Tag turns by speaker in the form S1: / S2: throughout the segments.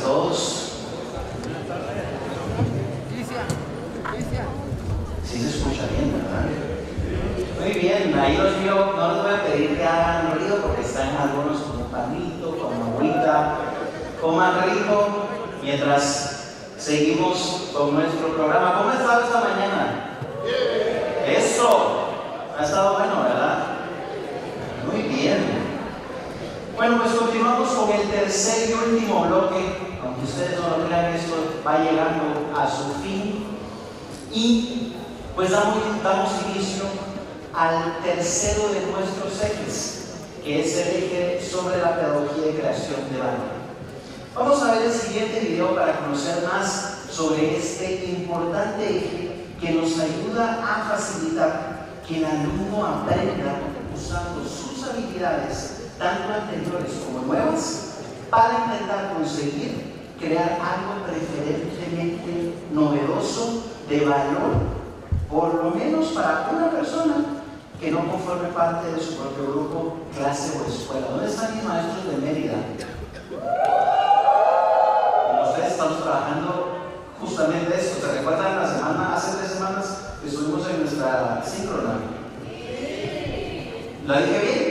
S1: todos. Sí se escucha bien, ¿verdad? Muy bien, ahí los míos no les voy a pedir que hagan ruido porque están algunos con un panito, con una agüita. Coman rico mientras seguimos con nuestro programa. ¿Cómo ha estado esta mañana? Eso, ha estado bueno, ¿verdad? Muy bien. Bueno, pues continuamos con el tercer y último bloque. Aunque ustedes no lo crean, esto va llegando a su fin. Y pues damos inicio al tercero de nuestros ejes, que es el eje sobre la pedagogía y creación de valor. Vamos a ver el siguiente video para conocer más sobre este importante eje que nos ayuda a facilitar que el alumno aprenda usando sus habilidades, tanto anteriores como nuevas, para intentar conseguir crear algo preferentemente novedoso, de valor, por lo menos para una persona que no conforme parte de su propio grupo, clase o escuela. ¿Dónde están mis maestros de Mérida? Con ustedes estamos trabajando justamente esto. ¿Se recuerdan la semana, hace 3 semanas que estuvimos en nuestra síncrona? ¿Lo dije bien?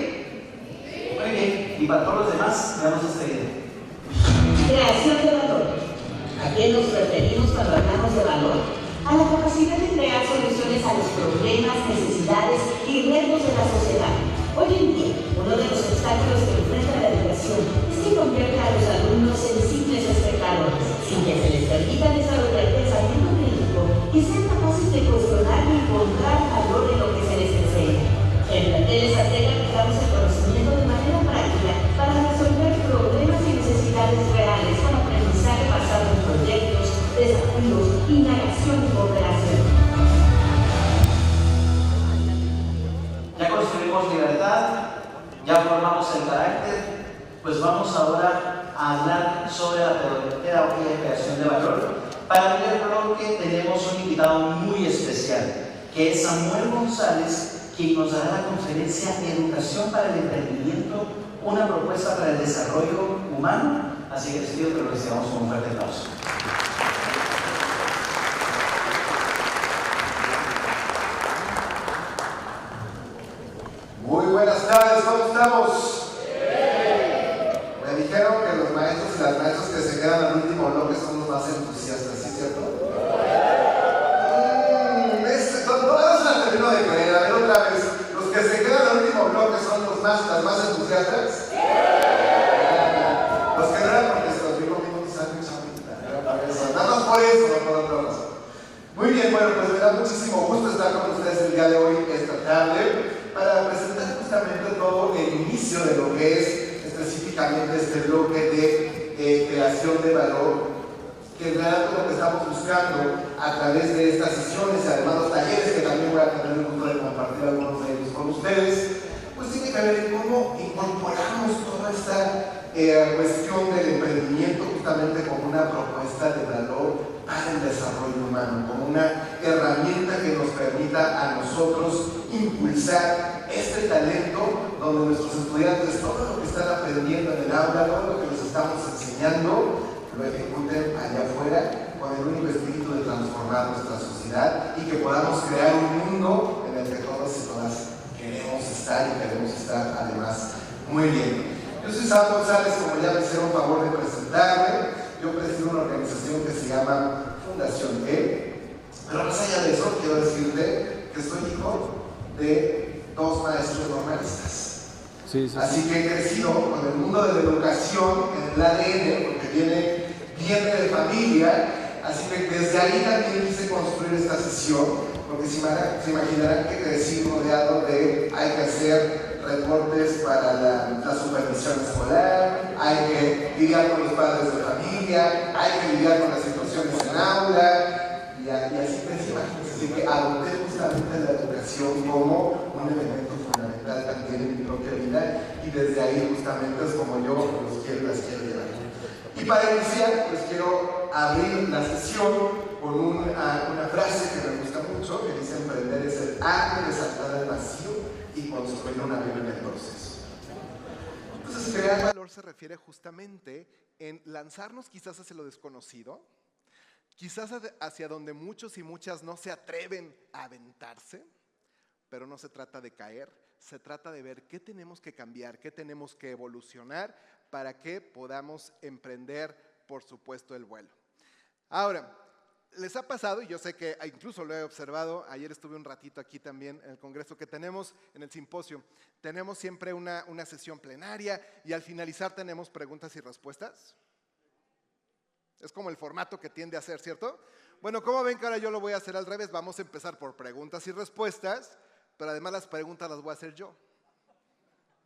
S1: Muy bien. Y para todos los demás, veamos este video.
S2: Creación de valor. ¿A qué nos referimos cuando hablamos de valor? A la capacidad de crear soluciones a los problemas, necesidades y retos de la sociedad. Hoy en día, uno de los obstáculos que enfrenta la educación es que convierte a los alumnos en simples espectadores, sin que se les permita desarrollar pensamiento crítico y sean capaces de cuestionar y encontrar valor en lo que se les enseña. En planteles Artega aplicamos el conocimiento de manera práctica para resolver problemas y necesidades reales con aprendizaje basado en proyectos, desafíos, indagación y cooperación.
S1: Ya construimos libertad, ya formamos el carácter, pues vamos ahora a hablar sobre la pedagogía de creación de valor. Para el bloque tenemos un invitado muy especial, que es Samuel González, quien nos dará la conferencia Educación para el Emprendimiento, una propuesta para el desarrollo humano. Así que les pido que lo recibamos con un fuerte aplauso.
S3: Muy buenas tardes, ¿cómo estamos? Me dijeron que los maestros y las maestras que se quedan al último bloque son los más entusiastas, ¿sí es cierto? No se la termino de creer, a ver otra vez. ¿Los que se quedan al último bloque son las más entusiastas? Los que no eran porque se los digo mismo sándwich ahorita, era por eso. Nada más por eso, no por otra razón. Muy bien, bueno, pues me da muchísimo gusto estar con ustedes el día de hoy, esta tarde, para presentar justamente todo el inicio de lo que es específicamente este bloque de creación de valor, que en realidad es lo que estamos buscando a través de estas sesiones y además los talleres que también voy a tener el gusto de compartir algunos de ellos con ustedes, pues tiene que ver en cómo incorporamos toda esta cuestión del emprendimiento justamente como una propuesta de valor para el desarrollo humano, como una herramienta que nos permita a nosotros impulsar este talento donde nuestros estudiantes todo lo que están aprendiendo en el aula, todo lo que les estamos enseñando, lo ejecuten allá afuera con el único espíritu de transformar nuestra sociedad y que podamos crear un mundo en el que todos y todas queremos estar y queremos estar además muy bien. Yo soy Samuel González, como ya me hicieron favor de presentarme. Yo presido una organización que se llama Fundación E, pero más allá de eso quiero decirte que soy hijo de 2 maestros normalistas. Así que he crecido con el mundo de la educación en el ADN, porque viene de familia, así que desde ahí también quise construir esta sesión, porque se imaginarán que crecí rodeado de hay que hacer reportes para la supervisión escolar, hay que lidiar con los padres de familia, hay que lidiar con las situaciones en aula, y así crecí, imagínense. Así que adopté justamente la educación como un elemento fundamental también en mi propia vida, y desde ahí justamente es como yo los quiero y las quiero llevar. Y para iniciar, pues quiero abrir la sesión con una frase que me gusta mucho, que dice: emprender es el arte de saltar al vacío y construir una vida en el proceso. Entonces, crear valor se refiere justamente en lanzarnos quizás hacia lo desconocido, quizás hacia donde muchos y muchas no se atreven a aventarse, pero no se trata de caer, se trata de ver qué tenemos que cambiar, qué tenemos que evolucionar para que podamos emprender, por supuesto, el vuelo. Ahora, ¿les ha pasado? Y yo sé que incluso lo he observado, ayer estuve un ratito aquí también en el congreso que tenemos, en el simposio, tenemos siempre una sesión plenaria y al finalizar tenemos preguntas y respuestas. Es como el formato que tiende a ser, ¿cierto? Bueno, ¿cómo ven que ahora yo lo voy a hacer al revés? Vamos a empezar por preguntas y respuestas, pero además las preguntas las voy a hacer yo.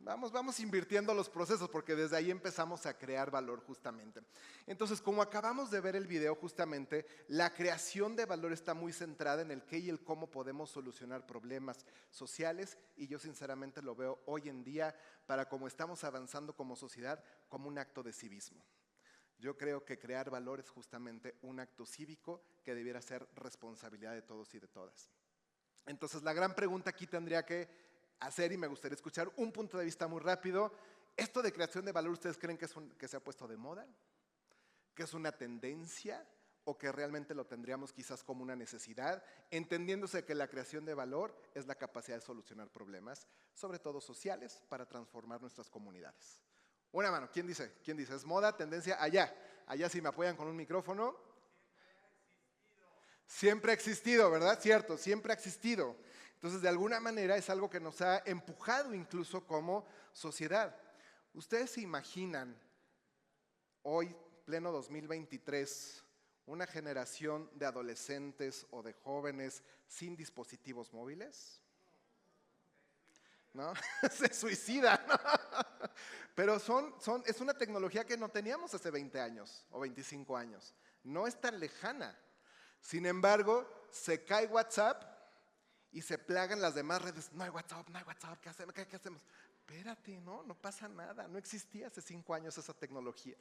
S3: Vamos invirtiendo los procesos porque desde ahí empezamos a crear valor justamente. Entonces, como acabamos de ver el video justamente, la creación de valor está muy centrada en el qué y el cómo podemos solucionar problemas sociales y yo sinceramente lo veo hoy en día para cómo estamos avanzando como sociedad como un acto de civismo. Yo creo que crear valor es justamente un acto cívico que debiera ser responsabilidad de todos y de todas. Entonces, la gran pregunta aquí tendría que hacer, y me gustaría escuchar un punto de vista muy rápido. ¿Esto de creación de valor ustedes creen que se ha puesto de moda? ¿Que es una tendencia? ¿O que realmente lo tendríamos quizás como una necesidad? Entendiéndose que la creación de valor es la capacidad de solucionar problemas, sobre todo sociales, para transformar nuestras comunidades. Una mano, ¿quién dice? ¿Quién dice? ¿Es moda, tendencia? Allá si me apoyan con un micrófono. Siempre ha existido, ¿verdad? Cierto, siempre ha existido. Entonces, de alguna manera es algo que nos ha empujado incluso como sociedad. ¿Ustedes se imaginan hoy, pleno 2023, una generación de adolescentes o de jóvenes sin dispositivos móviles? ¿No? Se suicidan, ¿no? Pero es una tecnología que no teníamos hace 20 años o 25 años. No es tan lejana. Sin embargo, se cae WhatsApp y se plagan las demás redes. No hay WhatsApp, ¿qué hacemos? ¿Qué hacemos? Espérate, no pasa nada. No existía hace 5 años esa tecnología.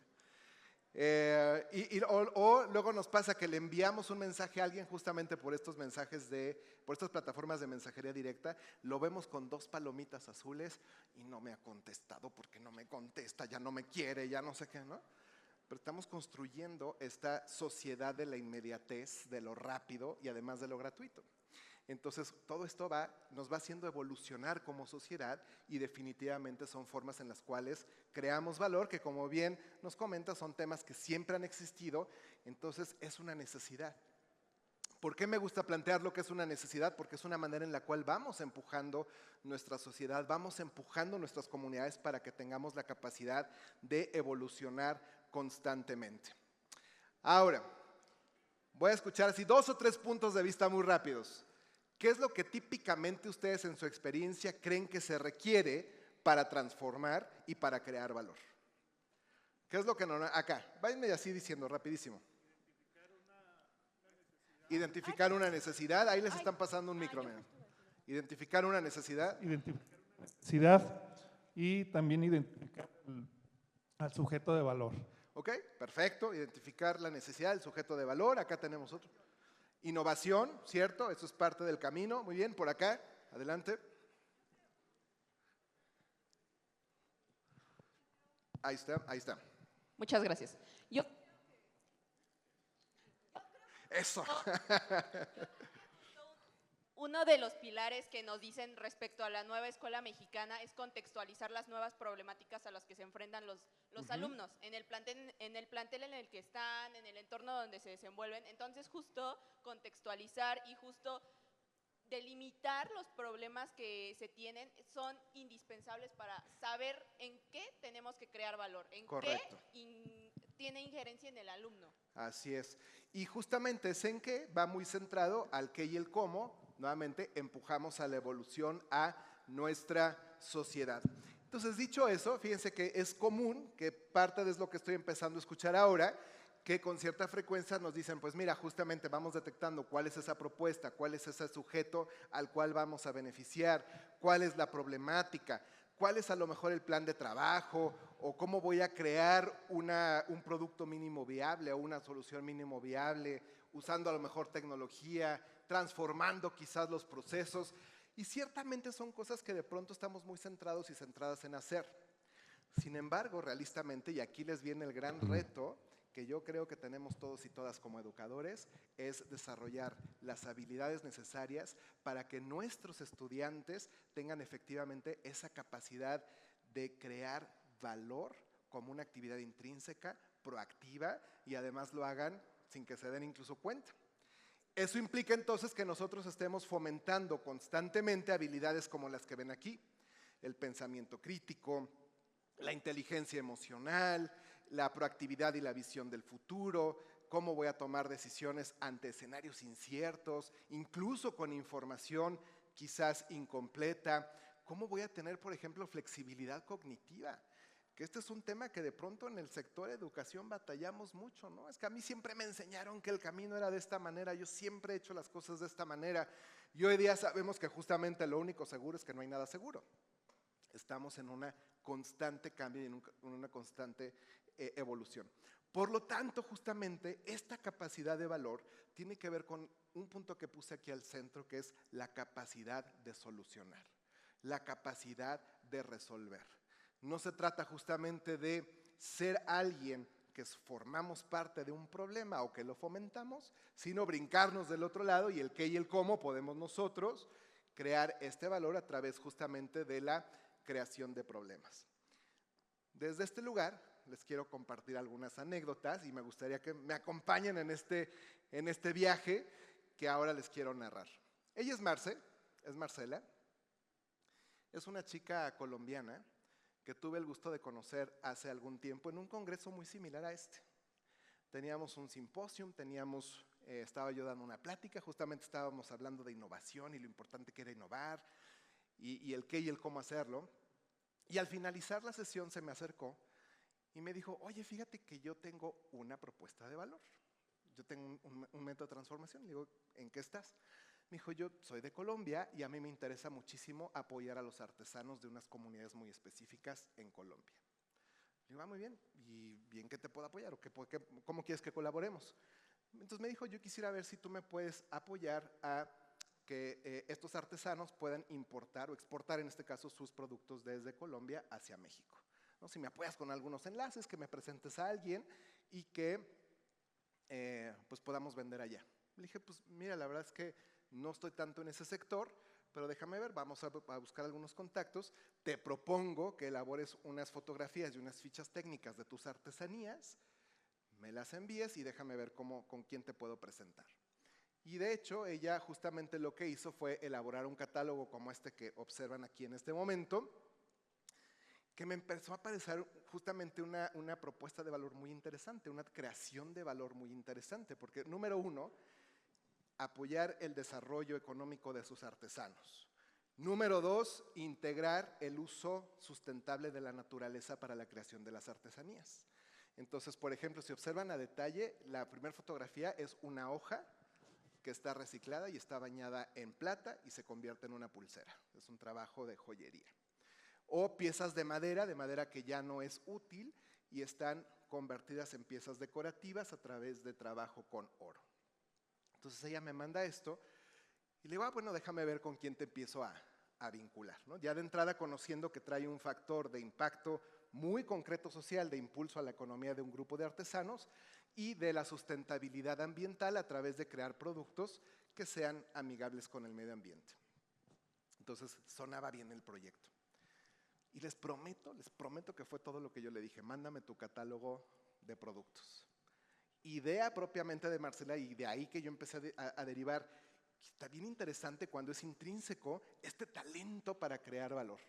S3: O luego nos pasa que le enviamos un mensaje a alguien justamente por estos por estas plataformas de mensajería directa, lo vemos con 2 palomitas azules y no me ha contestado porque no me contesta, ya no me quiere, ya no sé qué, ¿no? Pero estamos construyendo esta sociedad de la inmediatez, de lo rápido y además de lo gratuito. Entonces, todo esto nos va haciendo evolucionar como sociedad y definitivamente son formas en las cuales creamos valor, que como bien nos comenta, son temas que siempre han existido, entonces es una necesidad. ¿Por qué me gusta plantear lo que es una necesidad? Porque es una manera en la cual vamos empujando nuestra sociedad, vamos empujando nuestras comunidades para que tengamos la capacidad de evolucionar constantemente. Ahora, voy a escuchar así 2 o 3 puntos de vista muy rápidos. ¿Qué es lo que típicamente ustedes en su experiencia creen que se requiere para transformar y para crear valor? ¿Qué es lo que no? Acá, váyanme así diciendo rapidísimo. Identificar una necesidad, ahí les están pasando un micro. Identificar una necesidad.
S4: Identificar una necesidad y también identificar al sujeto de valor.
S3: Ok, perfecto, identificar la necesidad del sujeto de valor, acá tenemos otro. Innovación, ¿cierto? Eso es parte del camino. Muy bien, por acá, adelante. Ahí está.
S5: Muchas gracias.
S3: Eso.
S5: Uno de los pilares que nos dicen respecto a la nueva escuela mexicana es contextualizar las nuevas problemáticas a las que se enfrentan los alumnos en el plantel en el que están, en el entorno donde se desenvuelven. Entonces, justo contextualizar y justo delimitar los problemas que se tienen son indispensables para saber en qué tenemos que crear valor, en
S3: Correcto.
S5: qué tiene injerencia en el alumno.
S3: Así es. Y justamente es en qué va muy centrado al qué y el cómo. Nuevamente, empujamos a la evolución a nuestra sociedad. Entonces, dicho eso, fíjense que es común, que parte de lo que estoy empezando a escuchar ahora, que con cierta frecuencia nos dicen, pues mira, justamente vamos detectando cuál es esa propuesta, cuál es ese sujeto al cual vamos a beneficiar, cuál es la problemática, cuál es a lo mejor el plan de trabajo o cómo voy a crear un producto mínimo viable o una solución mínimo viable, usando a lo mejor tecnología, transformando quizás los procesos. Y ciertamente son cosas que de pronto estamos muy centrados y centradas en hacer. Sin embargo, realistamente, y aquí les viene el gran reto que yo creo que tenemos todos y todas como educadores, es desarrollar las habilidades necesarias para que nuestros estudiantes tengan efectivamente esa capacidad de crear valor como una actividad intrínseca, proactiva, y además lo hagan sin que se den incluso cuenta. Eso implica entonces que nosotros estemos fomentando constantemente habilidades como las que ven aquí: el pensamiento crítico, la inteligencia emocional, la proactividad y la visión del futuro, cómo voy a tomar decisiones ante escenarios inciertos, incluso con información quizás incompleta, cómo voy a tener, por ejemplo, flexibilidad cognitiva, que este es un tema que de pronto en el sector educación batallamos mucho, ¿no? Es que a mí siempre me enseñaron que el camino era de esta manera, yo siempre he hecho las cosas de esta manera, y hoy día sabemos que justamente lo único seguro es que no hay nada seguro. Estamos en una constante cambio y en una constante evolución. Por lo tanto, justamente, esta capacidad de valor tiene que ver con un punto que puse aquí al centro, que es la capacidad de solucionar, la capacidad de resolver. No se trata justamente de ser alguien que formamos parte de un problema o que lo fomentamos, sino brincarnos del otro lado, y el qué y el cómo podemos nosotros crear este valor a través justamente de la creación de problemas. Desde este lugar les quiero compartir algunas anécdotas y me gustaría que me acompañen en este viaje que ahora les quiero narrar. Ella es Marcela, es una chica colombiana que tuve el gusto de conocer hace algún tiempo en un congreso muy similar a este. Teníamos un simposio, estaba yo dando una plática, justamente estábamos hablando de innovación y lo importante que era innovar, y el qué y el cómo hacerlo. Y al finalizar la sesión se me acercó y me dijo: oye, fíjate que yo tengo una propuesta de valor. Yo tengo un método de transformación. Le digo: ¿en qué estás? Me dijo: yo soy de Colombia y a mí me interesa muchísimo apoyar a los artesanos de unas comunidades muy específicas en Colombia. Le digo: muy bien, ¿y en qué te puedo apoyar? ¿O cómo quieres que colaboremos? Entonces me dijo: yo quisiera ver si tú me puedes apoyar a que estos artesanos puedan importar o exportar, en este caso, sus productos desde Colombia hacia México, ¿no? Si me apoyas con algunos enlaces, que me presentes a alguien y que pues podamos vender allá. Le dije: pues mira, la verdad es que no estoy tanto en ese sector, pero déjame ver, vamos a buscar algunos contactos. Te propongo que elabores unas fotografías y unas fichas técnicas de tus artesanías, me las envíes y déjame ver con quién te puedo presentar. Y de hecho, ella justamente lo que hizo fue elaborar un catálogo como este que observan aquí en este momento, que me empezó a parecer justamente una propuesta de valor muy interesante, una creación de valor muy interesante, porque número uno, apoyar el desarrollo económico de sus artesanos. Número dos, integrar el uso sustentable de la naturaleza para la creación de las artesanías. Entonces, por ejemplo, si observan a detalle, la primera fotografía es una hoja que está reciclada y está bañada en plata y se convierte en una pulsera. Es un trabajo de joyería. O piezas de madera que ya no es útil y están convertidas en piezas decorativas a través de trabajo con oro. Entonces ella me manda esto y le digo: bueno, déjame ver con quién te empiezo a vincular, ¿no? Ya de entrada conociendo que trae un factor de impacto muy concreto social, de impulso a la economía de un grupo de artesanos y de la sustentabilidad ambiental a través de crear productos que sean amigables con el medio ambiente. Entonces sonaba bien el proyecto. Y les prometo que fue todo lo que yo le dije: mándame tu catálogo de productos. Idea propiamente de Marcela, y de ahí que yo empecé a derivar. Está bien interesante cuando es intrínseco este talento para crear valor.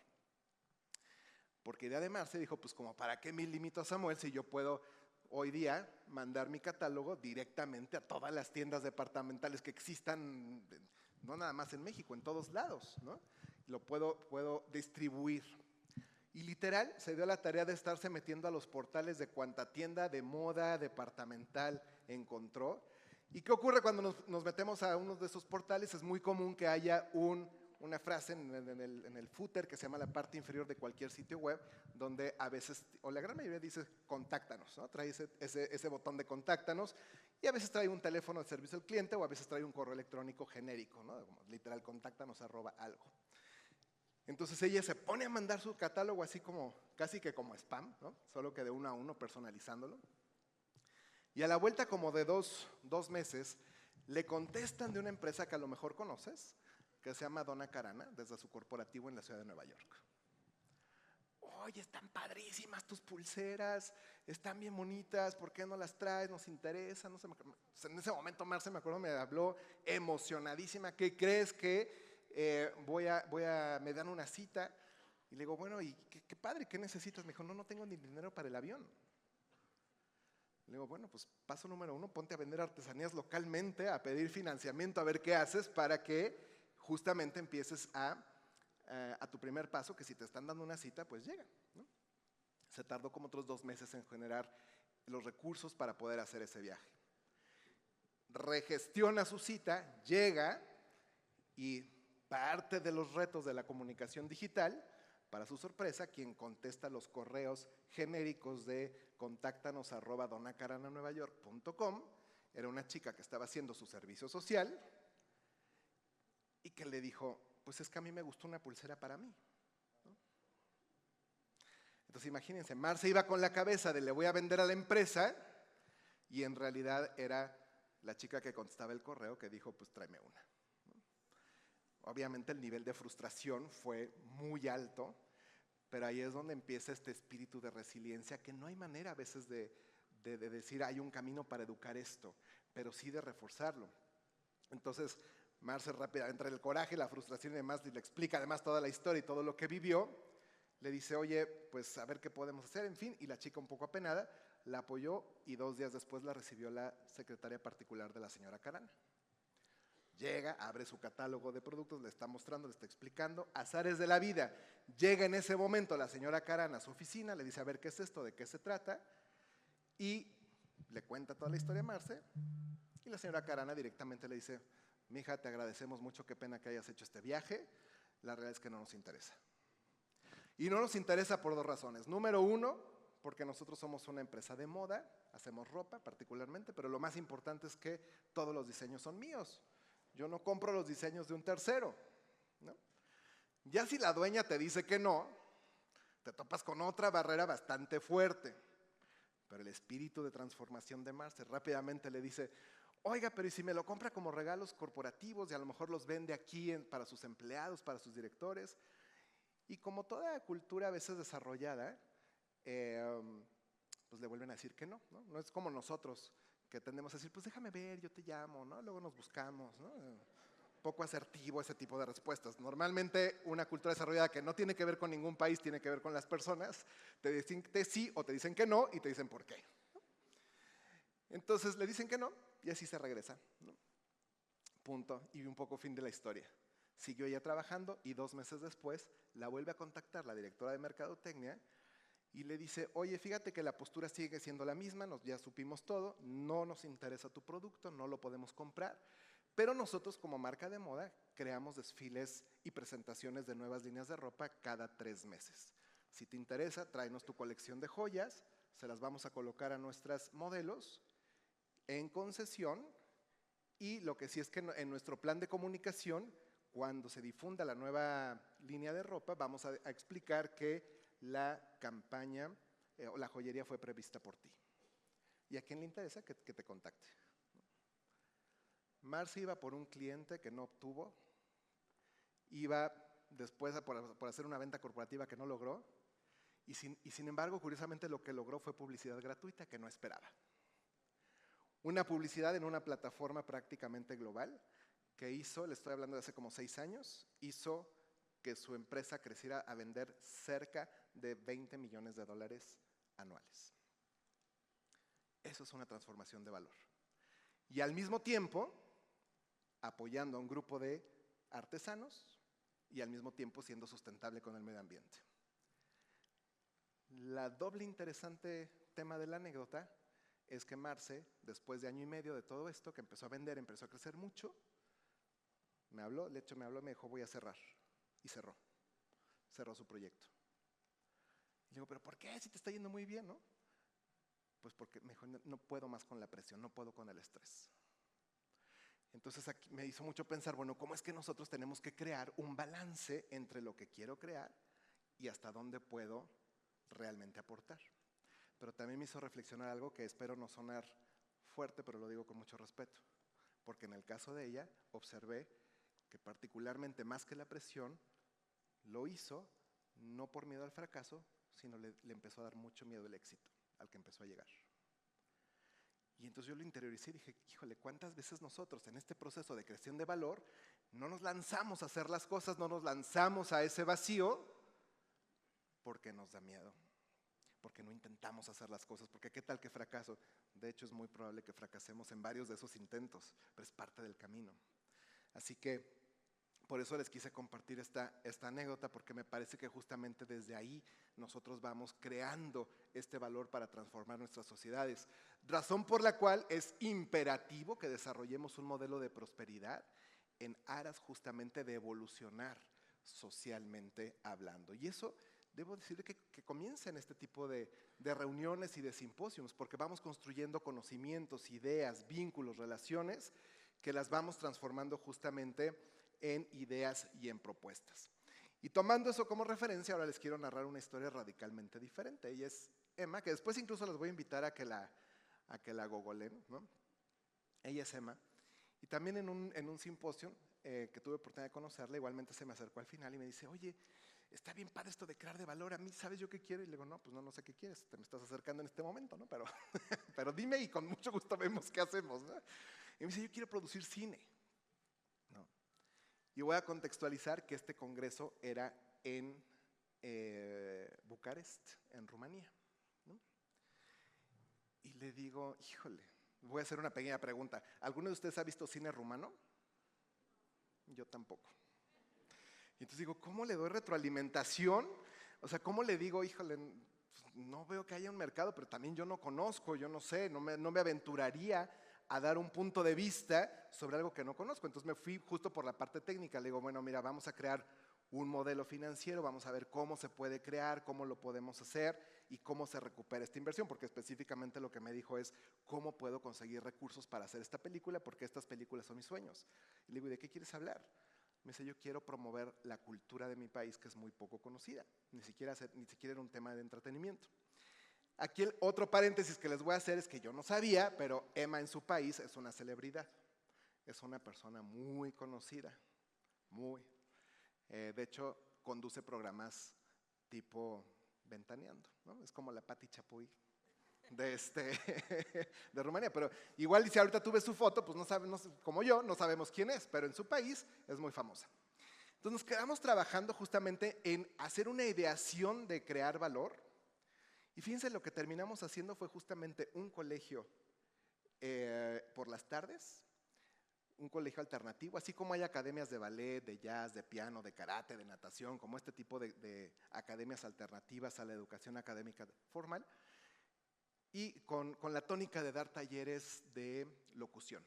S3: Porque idea de Marce dijo: pues como para qué me limito a Samuel si yo puedo hoy día mandar mi catálogo directamente a todas las tiendas departamentales que existan, no nada más en México, en todos lados, ¿no? Lo puedo distribuir. Y literal se dio la tarea de estarse metiendo a los portales de cuanta tienda de moda departamental encontró. ¿Y qué ocurre cuando nos metemos a uno de esos portales? Es muy común que haya una frase en el footer que se llama la parte inferior de cualquier sitio web, donde a veces, o la gran mayoría dice contáctanos, ¿no? Trae ese botón de contáctanos, y a veces trae un teléfono de servicio al cliente, o a veces trae un correo electrónico genérico, ¿no? Como literal, contáctanos @ algo. Entonces ella se pone a mandar su catálogo así como, casi que como spam, ¿no? Solo que de uno a uno, personalizándolo. Y a la vuelta como de dos meses, le contestan de una empresa que a lo mejor conoces, que se llama Donna Karan, desde su corporativo en la ciudad de Nueva York. Oye, están padrísimas tus pulseras, están bien bonitas, ¿por qué no las traes? Nos interesa. No sé, en ese momento Marce, me acuerdo, me habló emocionadísima. ¿Qué crees que me dan una cita? Y le digo, bueno, y qué padre, ¿qué necesitas? Me dijo, no tengo ni dinero para el avión. Le digo, bueno, pues paso número 1, ponte a vender artesanías localmente, a pedir financiamiento, a ver qué haces para que justamente empieces a tu primer paso, que si te están dando una cita, pues llega, ¿no? Se tardó como otros 2 meses en generar los recursos para poder hacer ese viaje. Regestiona su cita, llega y parte de los retos de la comunicación digital, para su sorpresa, quien contesta los correos genéricos de contáctanos@donnakarananuevayork.com era una chica que estaba haciendo su servicio social y que le dijo, pues es que a mí me gustó una pulsera para mí, ¿no? Entonces imagínense, Marce iba con la cabeza de le voy a vender a la empresa y en realidad era la chica que contestaba el correo que dijo, pues tráeme una. Obviamente el nivel de frustración fue muy alto, pero ahí es donde empieza este espíritu de resiliencia que no hay manera a veces de decir hay un camino para educar esto, pero sí de reforzarlo. Entonces Marce rápidamente, entre el coraje, la frustración y demás, y le explica además toda la historia y todo lo que vivió, le dice, oye, pues a ver qué podemos hacer, en fin, y la chica un poco apenada la apoyó y 2 días después la recibió la secretaria particular de la señora Karan. Llega, abre su catálogo de productos, le está mostrando, le está explicando, azares de la vida. Llega en ese momento la señora Karan a su oficina, le dice, a ver, ¿qué es esto? ¿De qué se trata? Y le cuenta toda la historia a Marce, y la señora Karan directamente le dice, mija, te agradecemos mucho, qué pena que hayas hecho este viaje, la realidad es que no nos interesa. Y no nos interesa por 2 razones. Número 1, porque nosotros somos una empresa de moda, hacemos ropa particularmente, pero lo más importante es que todos los diseños son míos. Yo no compro los diseños de un tercero, ¿no? Ya si la dueña te dice que no, te topas con otra barrera bastante fuerte. Pero el espíritu de transformación de Marce rápidamente le dice, oiga, pero ¿y si me lo compra como regalos corporativos y a lo mejor los vende aquí para sus empleados, para sus directores? Y como toda cultura a veces desarrollada, pues le vuelven a decir que no, ¿no? No es como nosotros, que tendemos a decir, pues déjame ver, yo te llamo, ¿no? Luego nos buscamos, ¿no? Poco asertivo ese tipo de respuestas. Normalmente una cultura desarrollada que no tiene que ver con ningún país, tiene que ver con las personas, te dicen que sí o te dicen que no y te dicen por qué, ¿no? Entonces le dicen que no y así se regresa, ¿no? Punto. Y un poco fin de la historia. Siguió ella trabajando y 2 meses después la vuelve a contactar la directora de mercadotecnia y le dice, oye, fíjate que la postura sigue siendo la misma, ya supimos todo, no nos interesa tu producto, no lo podemos comprar, pero nosotros como marca de moda creamos desfiles y presentaciones de nuevas líneas de ropa cada 3 meses. Si te interesa, tráenos tu colección de joyas, se las vamos a colocar a nuestras modelos en concesión y lo que sí es que en nuestro plan de comunicación, cuando se difunda la nueva línea de ropa, vamos a explicar que la campaña o la joyería fue prevista por ti. ¿Y a quién le interesa? Que te contacte. Marce iba por un cliente que no obtuvo, iba después por hacer una venta corporativa que no logró, y sin embargo, curiosamente, lo que logró fue publicidad gratuita que no esperaba. Una publicidad en una plataforma prácticamente global que hizo, le estoy hablando de hace como 6 años, hizo que su empresa creciera a vender cerca de $20 millones anuales. Eso es una transformación de valor. Y al mismo tiempo, apoyando a un grupo de artesanos y al mismo tiempo siendo sustentable con el medio ambiente. La doble interesante tema de la anécdota es que Marce, después de 1 año y medio de todo esto, que empezó a vender, empezó a crecer mucho, me habló, me dijo, voy a cerrar. Y cerró su proyecto. Y le digo, ¿pero por qué? Si te está yendo muy bien, ¿no? Pues porque me dijo, no puedo más con la presión, no puedo con el estrés. Entonces aquí me hizo mucho pensar, bueno, ¿cómo es que nosotros tenemos que crear un balance entre lo que quiero crear y hasta dónde puedo realmente aportar? Pero también me hizo reflexionar algo que espero no sonar fuerte, pero lo digo con mucho respeto, porque en el caso de ella observé que particularmente más que la presión, lo hizo no por miedo al fracaso, sino le empezó a dar mucho miedo el éxito al que empezó a llegar. Y entonces yo lo interioricé y dije, híjole, ¿cuántas veces nosotros en este proceso de creación de valor no nos lanzamos a hacer las cosas, no nos lanzamos a ese vacío porque nos da miedo? Porque no intentamos hacer las cosas, porque qué tal que fracaso. De hecho es muy probable que fracasemos en varios de esos intentos, pero es parte del camino. Así que por eso les quise compartir esta anécdota, porque me parece que justamente desde ahí nosotros vamos creando este valor para transformar nuestras sociedades. Razón por la cual es imperativo que desarrollemos un modelo de prosperidad en aras justamente de evolucionar socialmente hablando. Y eso debo decir que comienza en este tipo de reuniones y de simposios, porque vamos construyendo conocimientos, ideas, vínculos, relaciones, que las vamos transformando justamente en ideas y en propuestas. Y tomando eso como referencia, ahora les quiero narrar una historia radicalmente diferente. Ella es Emma, que después incluso les voy a invitar a que la googleen, ¿no? Ella es Emma. Y también en un simposio que tuve oportunidad de conocerla, igualmente se me acercó al final y me dice, oye, está bien padre esto de crear de valor, a mí, ¿sabes yo qué quiero? Y le digo, no, pues no sé qué quieres, te me estás acercando en este momento, ¿no? Pero dime y con mucho gusto vemos qué hacemos, ¿no? Y me dice, yo quiero producir cine, ¿no? Y voy a contextualizar que este congreso era en Bucarest, en Rumanía, ¿no? Y le digo, híjole, voy a hacer una pequeña pregunta. ¿Alguno de ustedes ha visto cine rumano? Yo tampoco. Y entonces digo, ¿cómo le doy retroalimentación? O sea, ¿cómo le digo, híjole, no veo que haya un mercado, pero también yo no conozco, yo no sé, no me aventuraría a dar un punto de vista sobre algo que no conozco? Entonces me fui justo por la parte técnica. Le digo, bueno, mira, vamos a crear un modelo financiero, vamos a ver cómo se puede crear, cómo lo podemos hacer y cómo se recupera esta inversión, porque específicamente lo que me dijo es cómo puedo conseguir recursos para hacer esta película, porque estas películas son mis sueños. Y le digo, ¿y de qué quieres hablar? Me dice, yo quiero promover la cultura de mi país, que es muy poco conocida, ni siquiera era un tema de entretenimiento. Aquí el otro paréntesis que les voy a hacer es que yo no sabía, pero Emma en su país es una celebridad, es una persona muy conocida, muy. De hecho, conduce programas tipo Ventaneando, ¿no? Es como la Pati Chapoy de Rumanía, pero igual si ahorita tú ves su foto, pues no sabemos, como yo, no sabemos quién es, pero en su país es muy famosa. Entonces nos quedamos trabajando justamente en hacer una ideación de crear valor, y fíjense, lo que terminamos haciendo fue justamente un colegio por las tardes, un colegio alternativo, así como hay academias de ballet, de jazz, de piano, de karate, de natación, como este tipo de academias alternativas a la educación académica formal, y con la tónica de dar talleres de locución.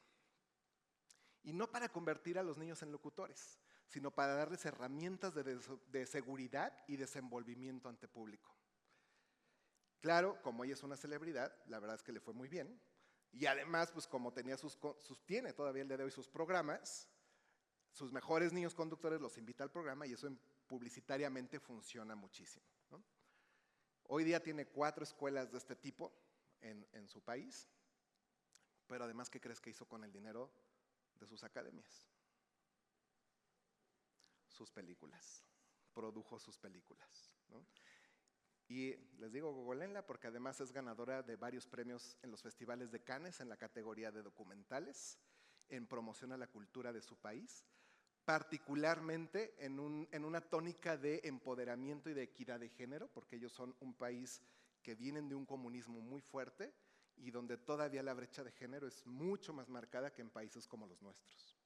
S3: Y no para convertir a los niños en locutores, sino para darles herramientas de seguridad y desenvolvimiento ante público. Claro, como ella es una celebridad, la verdad es que le fue muy bien. Y además, pues como tiene todavía el día de hoy sus programas, sus mejores niños conductores los invita al programa y eso publicitariamente funciona muchísimo, ¿no? Hoy día tiene 4 escuelas de este tipo en su país, pero además, ¿qué crees que hizo con el dinero de sus academias? Sus películas, produjo sus películas, ¿no? Y les digo, googleenla porque además es ganadora de varios premios en los festivales de Cannes en la categoría de documentales, en promoción a la cultura de su país, particularmente en una tónica de empoderamiento y de equidad de género, porque ellos son un país que vienen de un comunismo muy fuerte y donde todavía la brecha de género es mucho más marcada que en países como los nuestros.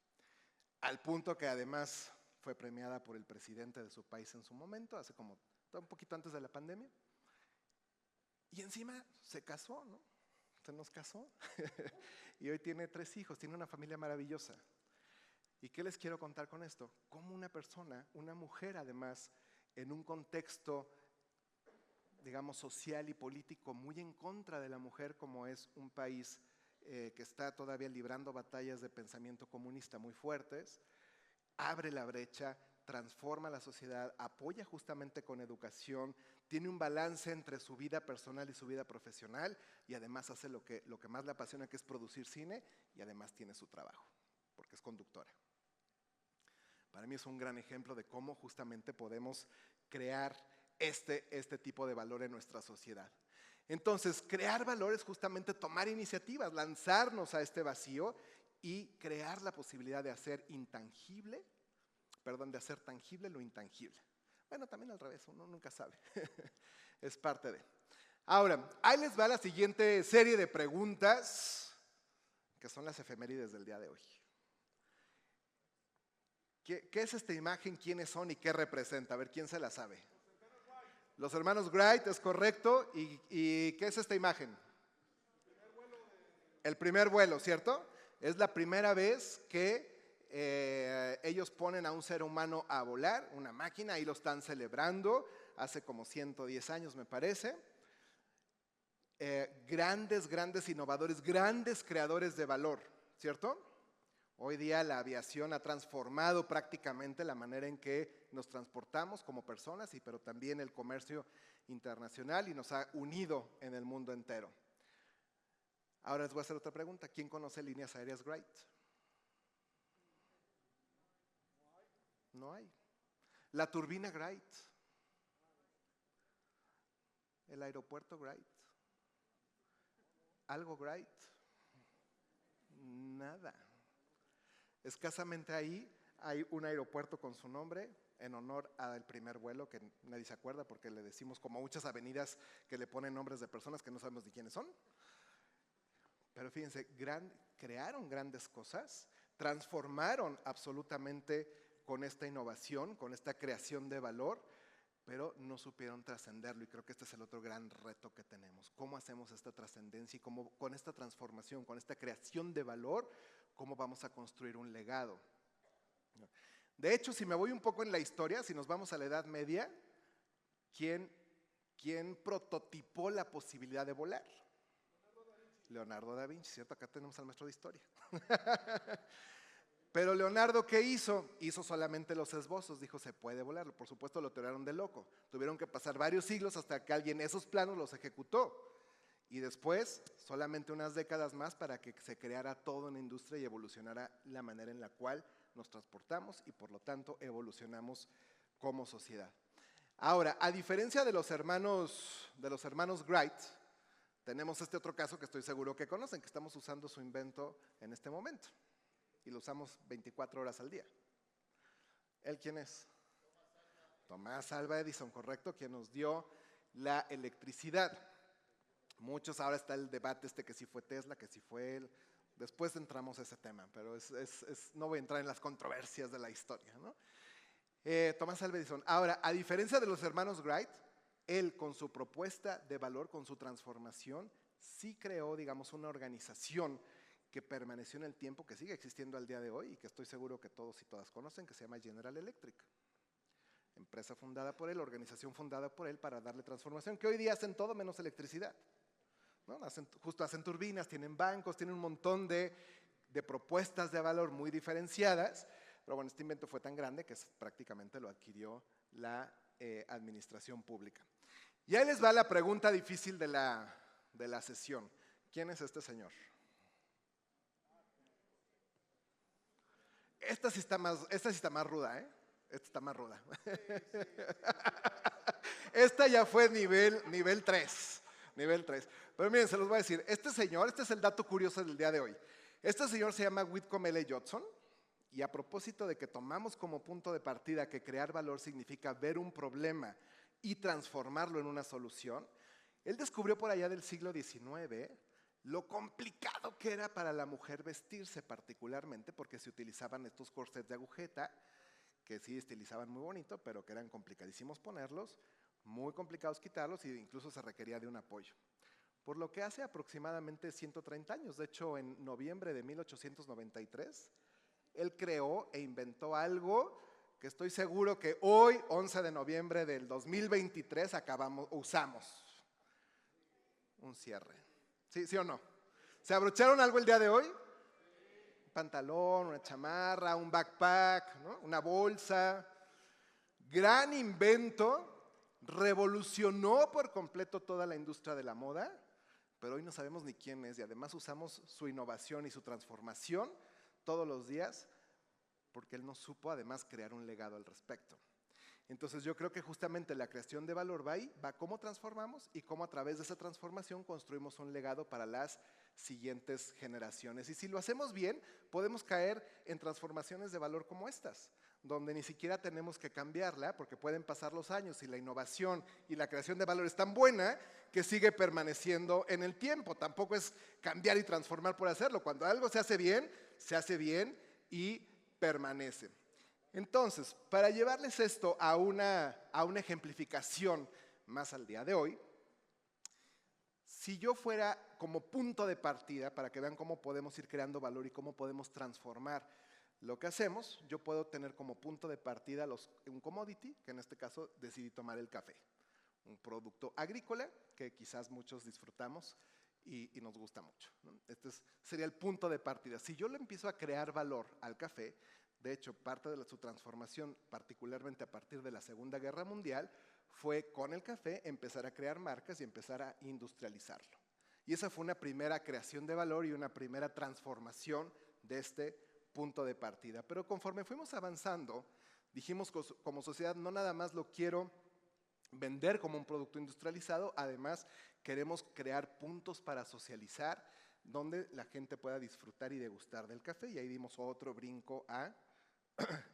S3: Al punto que además fue premiada por el presidente de su país en su momento, hace como un poquito antes de la pandemia, y encima se casó, ¿no? Se nos casó y hoy tiene 3 hijos, tiene una familia maravillosa. ¿Y qué les quiero contar con esto? Cómo una persona, una mujer además, en un contexto, digamos, social y político muy en contra de la mujer, como es un país que está todavía librando batallas de pensamiento comunista muy fuertes, abre la brecha, transforma la sociedad, apoya justamente con educación, tiene un balance entre su vida personal y su vida profesional y además hace lo que más le apasiona, que es producir cine, y además tiene su trabajo, porque es conductora. Para mí es un gran ejemplo de cómo justamente podemos crear este tipo de valor en nuestra sociedad. Entonces, crear valor es justamente tomar iniciativas, lanzarnos a este vacío y crear la posibilidad de hacer tangible lo intangible. Bueno, también al revés, uno nunca sabe. Es parte de. Ahora, ahí les va la siguiente serie de preguntas, que son las efemérides del día de hoy. ¿Qué es esta imagen? ¿Quiénes son y qué representa? A ver, ¿quién se la sabe? Los hermanos Wright, es correcto. ¿Y qué es esta imagen? El primer vuelo, ¿cierto? Es la primera vez que ellos ponen a un ser humano a volar, una máquina, y lo están celebrando, hace como 110 años me parece. Grandes innovadores, grandes creadores de valor, ¿cierto? Hoy día la aviación ha transformado prácticamente la manera en que nos transportamos como personas, pero también el comercio internacional, y nos ha unido en el mundo entero. Ahora les voy a hacer otra pregunta. ¿Quién conoce líneas aéreas Wright? No hay. La turbina Wright. El aeropuerto Wright. ¿Algo Wright? Nada. Escasamente ahí hay un aeropuerto con su nombre en honor al primer vuelo, que nadie se acuerda porque le decimos, como muchas avenidas que le ponen nombres de personas que no sabemos ni quiénes son. Pero fíjense, crearon grandes cosas, transformaron absolutamente con esta innovación, con esta creación de valor, pero no supieron trascenderlo, y creo que este es el otro gran reto que tenemos. ¿Cómo hacemos esta trascendencia y cómo con esta transformación, con esta creación de valor, cómo vamos a construir un legado? De hecho, si me voy un poco en la historia, si nos vamos a la Edad Media, ¿quién prototipó la posibilidad de volar? Leonardo da Vinci, ¿cierto? Acá tenemos al maestro de historia. Pero Leonardo, ¿qué hizo? Hizo solamente los esbozos, dijo, se puede volar. Por supuesto, lo tiraron de loco. Tuvieron que pasar varios siglos hasta que alguien esos planos los ejecutó. Y después, solamente unas décadas más para que se creara toda una industria y evolucionara la manera en la cual nos transportamos y por lo tanto evolucionamos como sociedad. Ahora, a diferencia de los hermanos Wright, tenemos este otro caso que estoy seguro que conocen, que estamos usando su invento en este momento. Y lo usamos 24 horas al día. ¿Él quién es? Tomás Alva Edison, correcto, quien nos dio la electricidad. Muchos, ahora está el debate que si fue Tesla, que si fue él. Después entramos a ese tema, pero no voy a entrar en las controversias de la historia, ¿no? Tomás Alva Edison. Ahora, a diferencia de los hermanos Wright, él con su propuesta de valor, con su transformación, sí creó, digamos, una organización que permaneció en el tiempo, que sigue existiendo al día de hoy y que estoy seguro que todos y todas conocen, que se llama General Electric. Empresa fundada por él, organización fundada por él para darle transformación, que hoy día hacen todo menos electricidad, ¿no? Hacen turbinas, tienen bancos, tienen un montón de propuestas de valor muy diferenciadas, pero bueno, este invento fue tan grande que prácticamente lo adquirió la administración pública. Y ahí les va la pregunta difícil de la sesión. ¿Quién es este señor? Esta sí está más ruda, ¿eh? Esta está más ruda. Esta ya fue nivel 3. Nivel 3. Pero miren, se los voy a decir. Este es el dato curioso del día de hoy. Este señor se llama Whitcomb L. Judson. Y a propósito de que tomamos como punto de partida que crear valor significa ver un problema y transformarlo en una solución, él descubrió por allá del siglo XIX lo complicado que era para la mujer vestirse, particularmente porque se utilizaban estos corsets de agujeta, que sí estilizaban muy bonito, pero que eran complicadísimos ponerlos, muy complicados quitarlos, e incluso se requería de un apoyo. Por lo que hace aproximadamente 130 años, de hecho en noviembre de 1893, él creó e inventó algo que estoy seguro que hoy, 11 de noviembre del 2023, usamos. Un cierre. ¿Sí o no? ¿Se abrocharon algo el día de hoy? Un pantalón, una chamarra, un backpack, ¿no? Una bolsa. Gran invento, revolucionó por completo toda la industria de la moda, pero hoy no sabemos ni quién es y además usamos su innovación y su transformación todos los días porque él no supo además crear un legado al respecto. Entonces yo creo que justamente la creación de valor va ahí, va cómo transformamos y cómo a través de esa transformación construimos un legado para las siguientes generaciones. Y si lo hacemos bien, podemos caer en transformaciones de valor como estas, donde ni siquiera tenemos que cambiarla, porque pueden pasar los años y la innovación y la creación de valor es tan buena que sigue permaneciendo en el tiempo. Tampoco es cambiar y transformar por hacerlo. Cuando algo se hace bien y permanece. Entonces, para llevarles esto a una ejemplificación más al día de hoy, si yo fuera como punto de partida, para que vean cómo podemos ir creando valor y cómo podemos transformar lo que hacemos, yo puedo tener como punto de partida un commodity, que en este caso decidí tomar el café, un producto agrícola que quizás muchos disfrutamos y nos gusta mucho, ¿no? Este sería el punto de partida. Si yo le empiezo a crear valor al café, de hecho, parte de su transformación, particularmente a partir de la Segunda Guerra Mundial, fue con el café empezar a crear marcas y empezar a industrializarlo. Y esa fue una primera creación de valor y una primera transformación de este punto de partida. Pero conforme fuimos avanzando, dijimos como sociedad, no nada más lo quiero vender como un producto industrializado, además queremos crear puntos para socializar donde la gente pueda disfrutar y degustar del café, y ahí dimos otro brinco a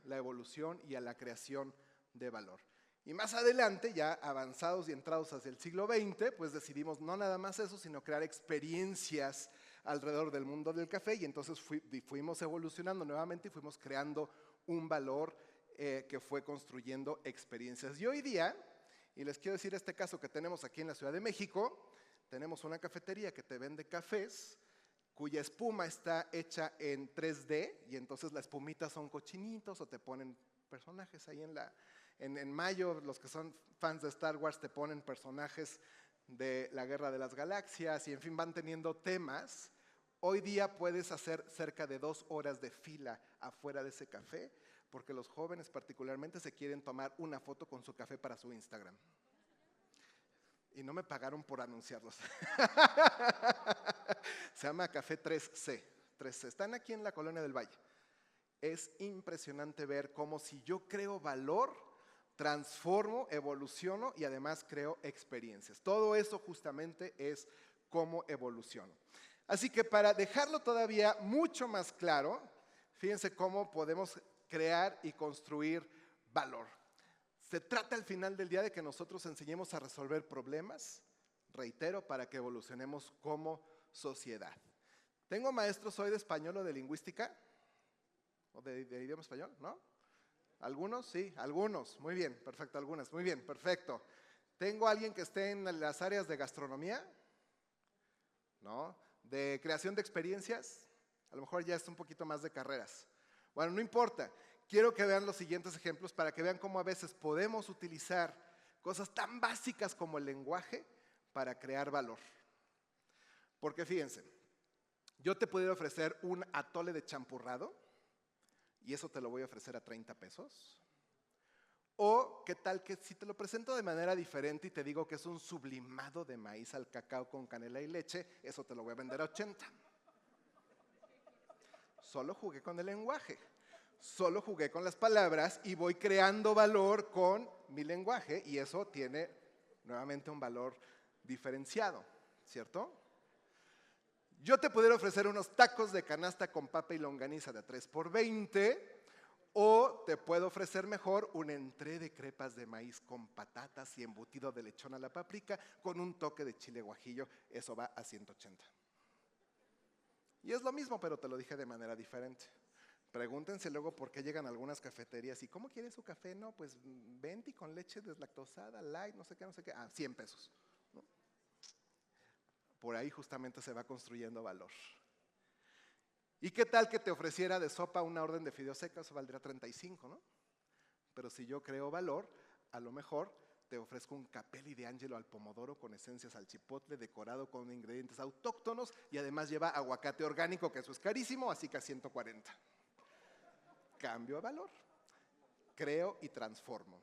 S3: la evolución y a la creación de valor. Y más adelante, ya avanzados y entrados hacia el siglo XX, pues decidimos no nada más eso, sino crear experiencias alrededor del mundo del café, y entonces fuimos evolucionando nuevamente y fuimos creando un valor que fue construyendo experiencias. Y hoy día, y les quiero decir este caso que tenemos aquí en la Ciudad de México, tenemos una cafetería que te vende cafés cuya espuma está hecha en 3D y entonces las espumitas son cochinitos o te ponen personajes ahí en mayo, los que son fans de Star Wars te ponen personajes de la Guerra de las Galaxias y en fin van teniendo temas. Hoy día puedes hacer cerca de 2 horas de fila afuera de ese café porque los jóvenes particularmente se quieren tomar una foto con su café para su Instagram. Y no me pagaron por anunciarlos. Se llama Café 3C. Están aquí en la Colonia del Valle. Es impresionante ver cómo si yo creo valor, transformo, evoluciono y además creo experiencias. Todo eso justamente es cómo evoluciono. Así que para dejarlo todavía mucho más claro, fíjense cómo podemos crear y construir valor. Se trata al final del día de que nosotros enseñemos a resolver problemas, reitero, para que evolucionemos como sociedad. ¿Tengo maestros hoy de español o de lingüística? ¿O de idioma español? ¿No? ¿Algunos? Sí, algunos. Muy bien, perfecto, algunas. Muy bien, perfecto. ¿Tengo alguien que esté en las áreas de gastronomía? ¿No? ¿De creación de experiencias? A lo mejor ya es un poquito más de carreras. Bueno, no importa. Quiero que vean los siguientes ejemplos para que vean cómo a veces podemos utilizar cosas tan básicas como el lenguaje para crear valor. Porque fíjense, yo te pudiera ofrecer un atole de champurrado y eso te lo voy a ofrecer a 30 pesos. O qué tal que si te lo presento de manera diferente y te digo que es un sublimado de maíz al cacao con canela y leche, eso te lo voy a vender a 80. Solo jugué con el lenguaje. Solo jugué con las palabras y voy creando valor con mi lenguaje y eso tiene nuevamente un valor diferenciado, ¿cierto? Yo te pudiera ofrecer unos tacos de canasta con papa y longaniza de 3 por 20 o te puedo ofrecer mejor un entré de crepas de maíz con patatas y embutido de lechón a la paprika con un toque de chile guajillo, eso va a 180. Y es lo mismo, pero te lo dije de manera diferente. Pregúntense luego por qué llegan algunas cafeterías y ¿cómo quiere su café? No, pues venti con leche deslactosada, light, no sé qué. 100 pesos. ¿No? Por ahí justamente se va construyendo valor. ¿Y qué tal que te ofreciera de sopa una orden de fideos secos? Valdría 35, ¿no? Pero si yo creo valor, a lo mejor te ofrezco un Capelli de Angelo al pomodoro con esencias al chipotle, decorado con ingredientes autóctonos y además lleva aguacate orgánico, que eso es carísimo, así que a 140. Cambio de valor. Creo y transformo.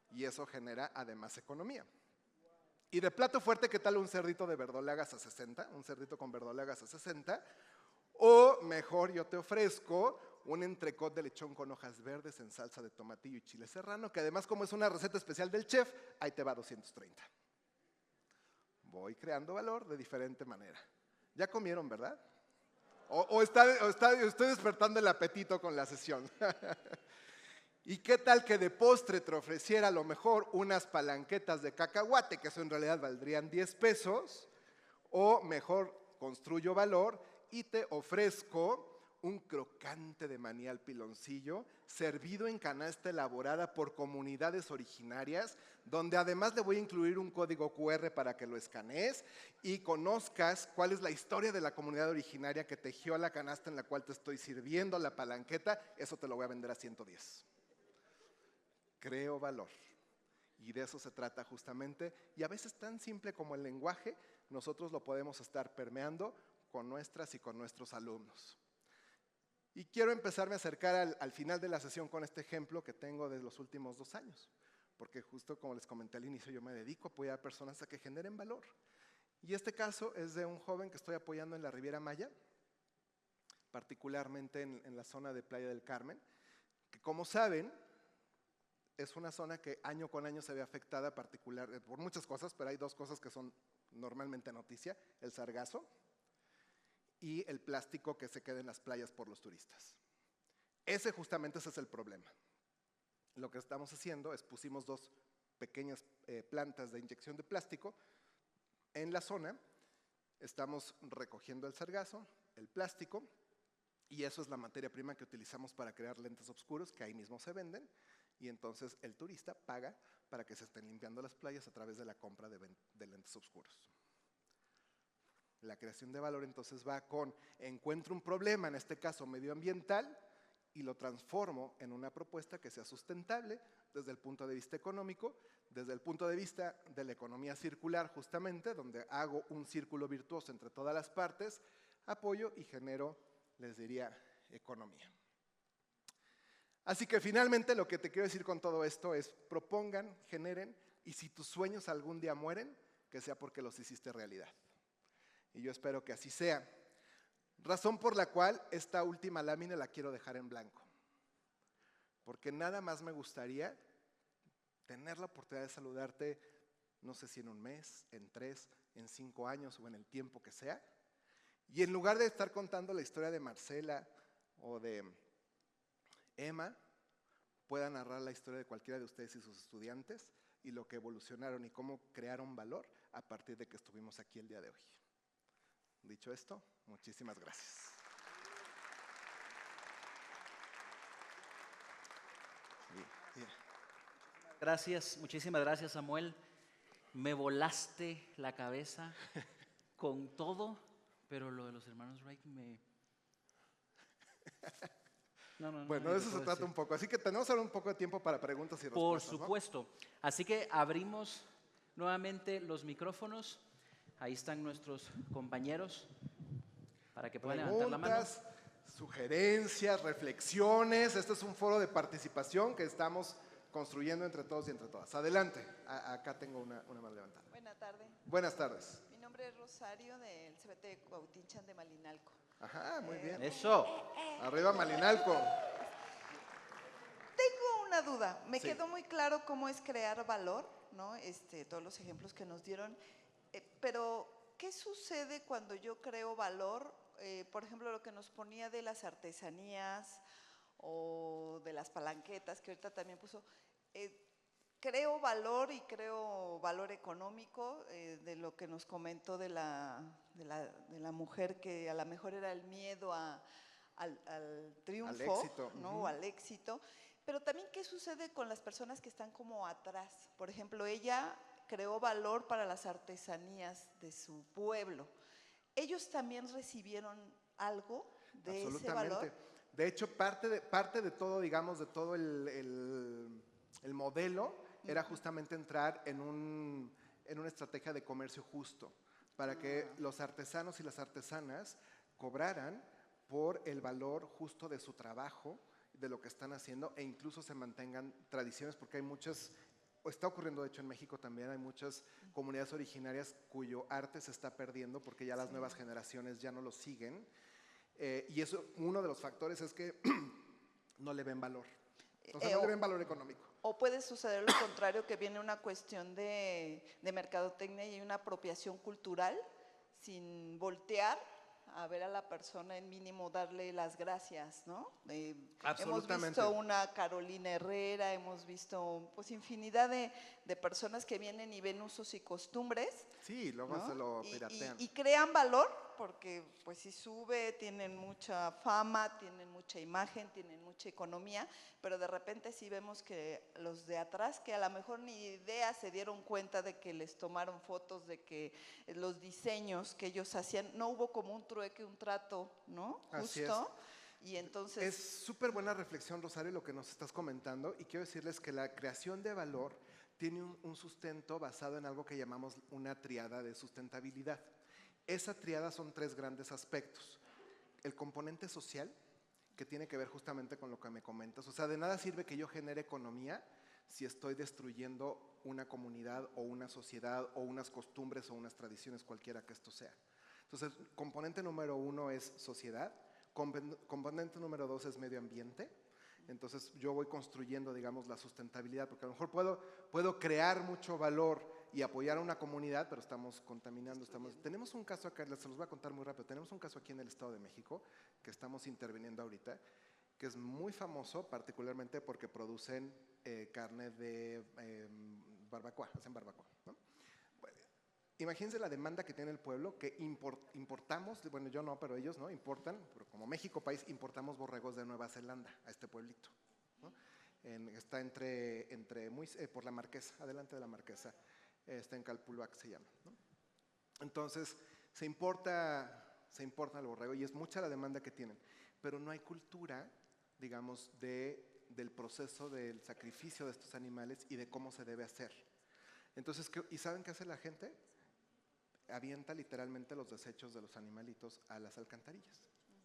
S3: Y eso genera además economía. Y de plato fuerte, ¿qué tal un cerdito de verdolagas a 60? Un cerdito con verdolagas a 60. O mejor, yo te ofrezco un entrecot de lechón con hojas verdes en salsa de tomatillo y chile serrano, que además, como es una receta especial del chef, ahí te va a 230. Voy creando valor de diferente manera. Ya comieron, ¿verdad? Estoy despertando el apetito con la sesión. ¿Y qué tal que de postre te ofreciera a lo mejor unas palanquetas de cacahuate, que eso en realidad valdrían 10 pesos? O mejor, construyo valor y te ofrezco un crocante de maní al piloncillo, servido en canasta elaborada por comunidades originarias, donde además le voy a incluir un código QR para que lo escanees y conozcas cuál es la historia de la comunidad originaria que tejió la canasta en la cual te estoy sirviendo la palanqueta. Eso te lo voy a vender a 110. Creo valor. Y de eso se trata justamente. Y a veces tan simple como el lenguaje, nosotros lo podemos estar permeando con nuestras y con nuestros alumnos. Y quiero empezarme a acercar al final de la sesión con este ejemplo que tengo de los últimos 2 años. Porque justo como les comenté al inicio, yo me dedico a apoyar a personas a que generen valor. Y este caso es de un joven que estoy apoyando en la Riviera Maya, particularmente en la zona de Playa del Carmen, que como saben, es una zona que año con año se ve afectada por muchas cosas, pero hay 2 cosas que son normalmente noticia: el sargazo y el plástico que se queda en las playas por los turistas. Ese es el problema. Lo que estamos haciendo es pusimos 2 pequeñas plantas de inyección de plástico en la zona. Estamos recogiendo el sargazo, el plástico, y eso es la materia prima que utilizamos para crear lentes oscuros que ahí mismo se venden, y entonces el turista paga para que se estén limpiando las playas a través de la compra de lentes oscuros. La creación de valor entonces va con: encuentro un problema, en este caso medioambiental, y lo transformo en una propuesta que sea sustentable desde el punto de vista económico, desde el punto de vista de la economía circular, justamente, donde hago un círculo virtuoso entre todas las partes, apoyo y genero, les diría, economía. Así que finalmente lo que te quiero decir con todo esto es: propongan, generen, y si tus sueños algún día mueren, que sea porque los hiciste realidad. Y yo espero que así sea. Razón por la cual esta última lámina la quiero dejar en blanco. Porque nada más me gustaría tener la oportunidad de saludarte, no sé si en 1 mes, en 3, en 5 años o en el tiempo que sea. Y en lugar de estar contando la historia de Marcela o de Emma, pueda narrar la historia de cualquiera de ustedes y sus estudiantes y lo que evolucionaron y cómo crearon valor a partir de que estuvimos aquí el día de hoy. Dicho esto, muchísimas gracias.
S6: Gracias, muchísimas gracias, Samuel. Me volaste la cabeza con todo, pero lo de los hermanos Wright me...
S3: Bueno, de eso se trata un poco. Así que tenemos ahora un poco de tiempo para preguntas y
S6: Por
S3: respuestas,
S6: supuesto. ¿No? Así que abrimos nuevamente los micrófonos. Ahí están nuestros compañeros para que puedan levantar la mano.
S3: Preguntas, sugerencias, reflexiones. Este es un foro de participación que estamos construyendo entre todos y entre todas. Adelante. Acá tengo una mano levantada.
S7: Buenas tardes.
S3: Buenas tardes.
S7: Mi nombre es Rosario del CBT de Cuautinchan de Malinalco.
S3: Ajá, muy bien.
S6: Eso.
S3: Arriba Malinalco.
S7: Tengo una duda. Me
S3: Sí.
S7: quedó muy claro cómo es crear valor, ¿no? Todos los ejemplos que nos dieron. Pero, ¿qué sucede cuando yo creo valor? Por ejemplo, lo que nos ponía de las artesanías o de las palanquetas, que ahorita también puso. Creo valor y creo valor económico de lo que nos comentó de la mujer, que a lo mejor era el miedo al triunfo,
S3: Al éxito.
S7: ¿no? O al éxito. Pero también, ¿qué sucede con las personas que están como atrás? Por ejemplo, ella creó valor para las artesanías de su pueblo. ¿Ellos también recibieron algo de ese valor?
S3: De hecho, parte de todo, digamos, de todo el modelo era justamente entrar en una estrategia de comercio justo, para que los artesanos y las artesanas cobraran por el valor justo de su trabajo, de lo que están haciendo, e incluso se mantengan tradiciones, porque hay muchas, o está ocurriendo de hecho en México también, hay muchas comunidades originarias cuyo arte se está perdiendo porque ya las nuevas generaciones ya no lo siguen, y eso, uno de los factores es que no le ven valor, o sea, no le ven valor económico.
S7: O puede suceder lo contrario, que viene una cuestión de mercadotecnia y una apropiación cultural sin voltear a ver a la persona, en mínimo darle las gracias, ¿no? Hemos visto una Carolina Herrera, hemos visto pues infinidad de personas que vienen y ven usos y costumbres.
S3: Sí, luego
S7: ¿no?
S3: se lo piratean.
S7: Y crean valor, porque pues si sube, tienen mucha fama, tienen mucha imagen, tienen mucha economía, pero de repente sí vemos que los de atrás, que a lo mejor ni idea se dieron cuenta de que les tomaron fotos, de que los diseños que ellos hacían, no hubo como un trueque, un trato, ¿no?
S3: Así
S7: Justo. Y entonces…
S3: Es súper buena reflexión, Rosario, lo que nos estás comentando, y quiero decirles que la creación de valor tiene un sustento basado en algo que llamamos una triada de sustentabilidad. Esa triada son 3 grandes aspectos. El componente social, que tiene que ver justamente con lo que me comentas. O sea, de nada sirve que yo genere economía si estoy destruyendo una comunidad o una sociedad o unas costumbres o unas tradiciones, cualquiera que esto sea. Entonces, componente número 1 es sociedad, componente número 2 es medio ambiente. Entonces yo voy construyendo, digamos, la sustentabilidad, porque a lo mejor puedo crear mucho valor y apoyar a una comunidad, pero estamos contaminando. Tenemos un caso acá, se los voy a contar muy rápido, tenemos un caso aquí en el Estado de México, que estamos interviniendo ahorita, que es muy famoso, particularmente porque producen carne de barbacoa, hacen barbacoa, ¿no? Imagínense la demanda que tiene el pueblo, que importamos, bueno, yo no, pero ellos no, importan, pero como México país, importamos borregos de Nueva Zelanda a este pueblito, ¿no? Está por la Marquesa, adelante de la Marquesa, está en Calpulhuac se llama, ¿no? Entonces, se importa el borrego y es mucha la demanda que tienen, pero no hay cultura, digamos, del proceso del sacrificio de estos animales y de cómo se debe hacer. Entonces, ¿y saben qué hace la gente? Avienta literalmente los desechos de los animalitos a las alcantarillas.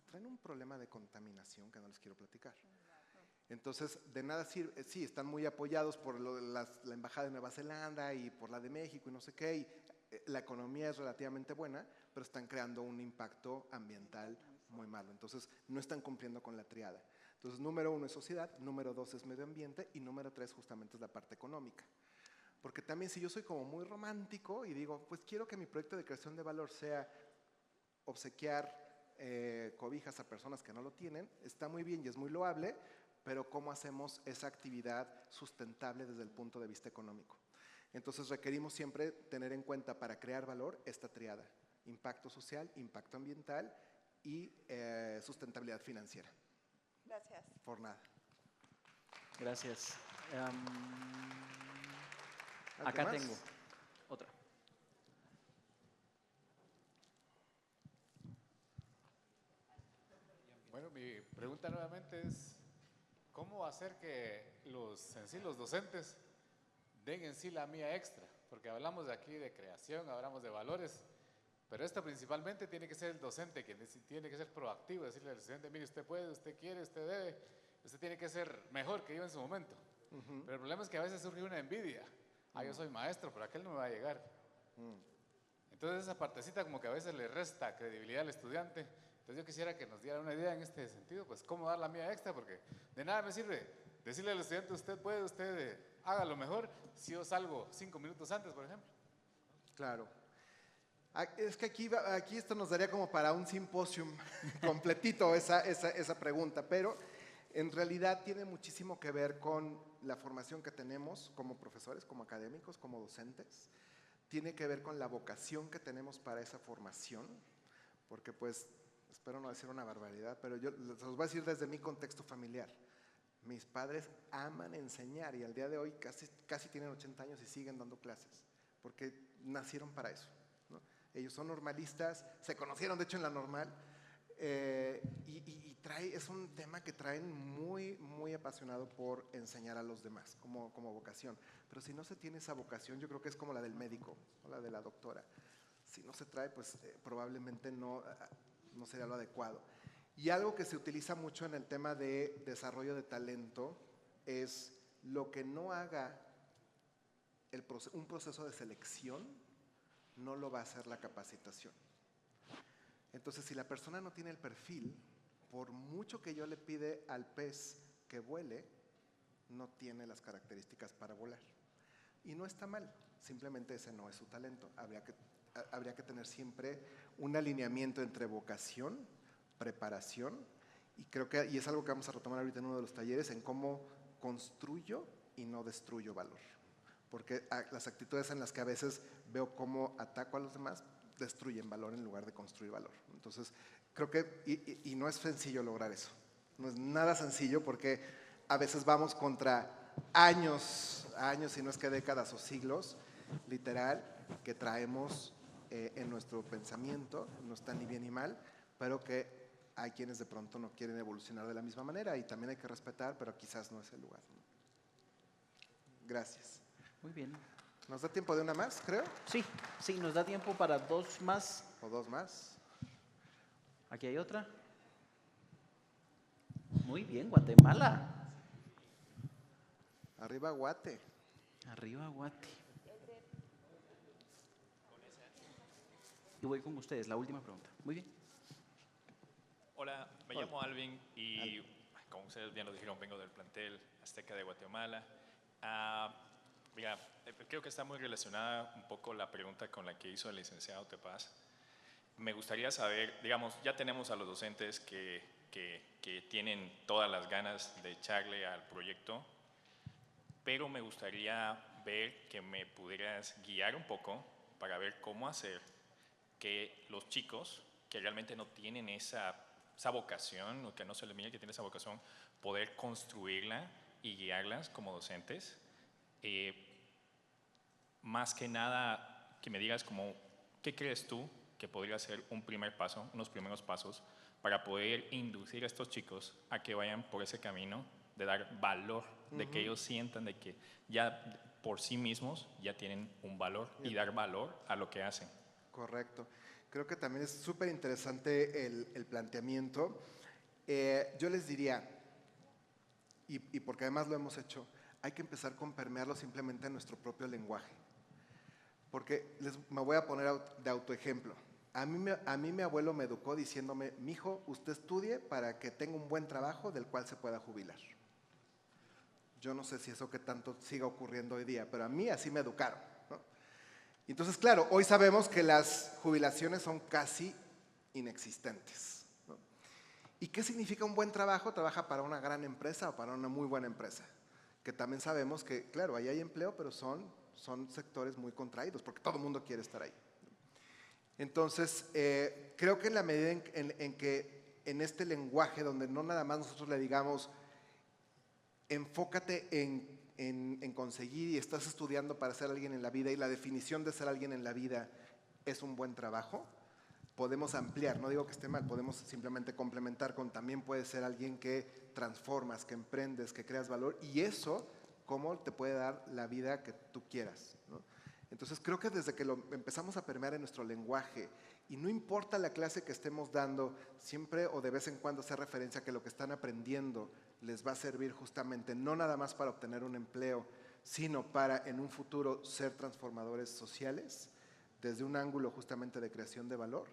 S3: Traen un problema de contaminación que no les quiero platicar. Entonces, de nada sirve, sí, están muy apoyados por la Embajada de Nueva Zelanda y por la de México y no sé qué, y la economía es relativamente buena, pero están creando un impacto ambiental muy malo. Entonces, no están cumpliendo con la triada. Entonces, número 1 es sociedad, número 2 es medio ambiente y número 3 justamente es la parte económica. Porque también si yo soy como muy romántico y digo, pues quiero que mi proyecto de creación de valor sea obsequiar cobijas a personas que no lo tienen, está muy bien y es muy loable, pero ¿cómo hacemos esa actividad sustentable desde el punto de vista económico? Entonces requerimos siempre tener en cuenta para crear valor esta triada: impacto social, impacto ambiental y sustentabilidad financiera.
S7: Gracias.
S3: Por nada.
S6: Gracias. Acá
S3: más?
S6: tengo otra.
S8: Bueno, mi pregunta nuevamente es, ¿cómo hacer que los docentes den en sí la mía extra? Porque hablamos de aquí de creación, hablamos de valores, pero esto principalmente tiene que ser el docente quien tiene que ser proactivo, decirle al estudiante, mire, usted puede, usted quiere, usted debe, usted tiene que ser mejor que yo en su momento. Pero el problema es que a veces surge una envidia. Yo soy maestro, pero aquel no me va a llegar. Entonces esa partecita como que a veces le resta credibilidad al estudiante. Entonces yo quisiera que nos diera una idea en este sentido, pues cómo dar la mía extra, porque de nada me sirve decirle al estudiante, usted puede, usted haga lo mejor, si yo salgo 5 minutos antes, por ejemplo.
S3: Claro. Es que aquí esto nos daría como para un simposium completito esa pregunta, pero en realidad tiene muchísimo que ver con la formación que tenemos como profesores, como académicos, como docentes. Tiene que ver con la vocación que tenemos para esa formación, porque pues, espero no decir una barbaridad, pero yo se los voy a decir desde mi contexto familiar. Mis padres aman enseñar y al día de hoy casi tienen 80 años y siguen dando clases, porque nacieron para eso, ¿no? Ellos son normalistas, se conocieron de hecho en la normal,
S9: Es un tema que traen muy, muy apasionado por enseñar a los demás, como vocación. Pero si no se tiene esa vocación, yo creo que es como la del médico o la de la doctora. Si no se trae, pues probablemente no sería lo adecuado. Y algo que se utiliza mucho en el tema de desarrollo de talento es lo que no haga un proceso de selección, no lo va a hacer la capacitación. Entonces, si la persona no tiene el perfil, por mucho que yo le pide al pez que vuele, no tiene las características para volar. Y no está mal, simplemente ese no es su talento. Habría que tener siempre un alineamiento entre vocación, preparación, y es algo que vamos a retomar ahorita en uno de los talleres, en cómo construyo y no destruyo valor. Porque las actitudes en las que a veces veo cómo ataco a los demás, destruyen valor en lugar de construir valor. Entonces, creo que, y no es sencillo lograr eso. No es nada sencillo porque a veces vamos contra años, si no es que décadas o siglos, literal, que traemos en nuestro pensamiento, no está ni bien ni mal, pero que hay quienes de pronto no quieren evolucionar de la misma manera y también hay que respetar, pero quizás no es el lugar. Gracias.
S6: Muy bien.
S9: ¿Nos da tiempo de una más, creo?
S6: Sí, nos da tiempo para 2 más.
S9: ¿O 2 más?
S6: Aquí hay otra. Muy bien, Guatemala.
S9: Arriba Guate.
S6: Arriba Guate. Y voy con ustedes, la última pregunta. Muy bien.
S10: Hola, me llamo Alvin y como ustedes bien lo dijeron, vengo del plantel Azteca de Guatemala. Mira, creo que está muy relacionada un poco la pregunta con la que hizo el licenciado Tepaz. Me gustaría saber, digamos, ya tenemos a los docentes que tienen todas las ganas de echarle al proyecto, pero me gustaría ver que me pudieras guiar un poco para ver cómo hacer que los chicos que realmente no tienen esa vocación, o que no se les mire que tienen esa vocación, poder construirla y guiarlas como docentes. Más que nada, que me digas como, ¿qué crees tú que podría ser un primer paso, unos primeros pasos para poder inducir a estos chicos a que vayan por ese camino de dar valor, de que ellos sientan de que ya por sí mismos ya tienen un valor y dar valor a lo que hacen?
S9: Correcto. Creo que también es súper interesante el planteamiento. Yo les diría, y porque además lo hemos hecho, hay que empezar con permearlo simplemente en nuestro propio lenguaje. Porque me voy a poner de autoejemplo. A mí mi abuelo me educó diciéndome, mijo, usted estudie para que tenga un buen trabajo del cual se pueda jubilar. Yo no sé si eso que tanto siga ocurriendo hoy día, pero a mí así me educaron, ¿no? Entonces, claro, hoy sabemos que las jubilaciones son casi inexistentes, ¿no? ¿Y qué significa un buen trabajo? Trabaja para una gran empresa o para una muy buena empresa. Que también sabemos que, claro, ahí hay empleo, pero son sectores muy contraídos, porque todo el mundo quiere estar ahí. Entonces, creo que en la medida en que en este lenguaje, donde no nada más nosotros le digamos, enfócate en conseguir y estás estudiando para ser alguien en la vida y la definición de ser alguien en la vida es un buen trabajo, podemos ampliar, no digo que esté mal, podemos simplemente complementar con también puedes ser alguien que transformas, que emprendes, que creas valor y eso, cómo te puede dar la vida que tú quieras, ¿no? Entonces creo que desde que lo empezamos a permear en nuestro lenguaje y no importa la clase que estemos dando, siempre o de vez en cuando hacer referencia a que lo que están aprendiendo les va a servir justamente no nada más para obtener un empleo, sino para en un futuro ser transformadores sociales desde un ángulo justamente de creación de valor.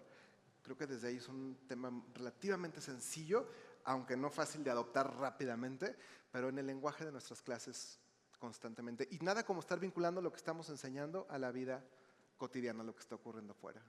S9: Creo que desde ahí es un tema relativamente sencillo, aunque no fácil de adoptar rápidamente, pero en el lenguaje de nuestras clases constantemente. Y nada como estar vinculando lo que estamos enseñando a la vida cotidiana, lo que está ocurriendo afuera.